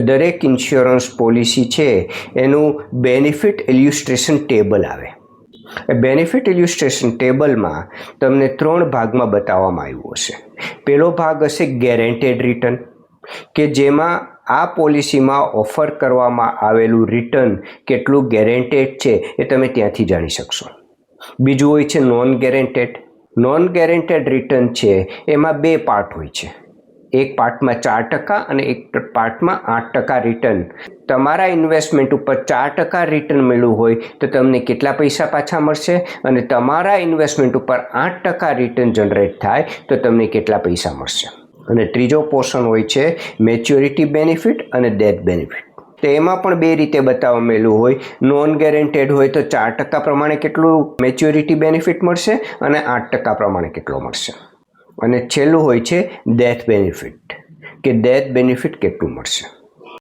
દરેક insurance policy છે એનું બેનિફિટ ઇલ્યુસ્ટ્રેશન ટેબલ આવે. બેનિફિટ ઇલ્યુસ્ટ્રેશન ટેબલમાં તમને 3 ભાગમાં બતાવવામાં આવ્યું હશે. પહેલો ભાગ હશે ગેરંટેડ રિટર્ન, કે જેમાં આ પોલિસીમાં ઓફર કરવામાં આવેલું રિટર્ન કેટલું ગેરંટેડ છે એ તમે ત્યાંથી જાણી શકશો. બીજું હોય છે non guaranteed. Non guaranteed return છે એમાં 2 પાર્ટ હોય છે. એક પાર્ટમાં 4% અને એક પાર્ટમાં 8% રિટર્ન. તમારા ઇન્વેસ્ટમેન્ટ ઉપર 4% રિટર્ન મળ્યું હોય તો તમને કેટલા પૈસા પાછા મળશે, અને તમારા ઇન્વેસ્ટમેન્ટ ઉપર 8% રિટર્ન જનરેટ થાય તો તમને કેટલા પૈસા મળશે. અને ત્રીજો પોર્શન હોય છે મેચ્યોરિટી બેનિફિટ અને ડેથ બેનિફિટ. તો એમાં પણ 2 રીતે બતાવવામાં હોય. નોન ગેરંટેડ હોય તો 4% પ્રમાણે કેટલું મેચ્યોરિટી બેનિફિટ મળશે અને 8% પ્રમાણે કેટલો મળશે. અને છેલ્લું હોય છે ડેથ બેનિફિટ, કે ડેથ બેનિફિટ કેટલું મળશે.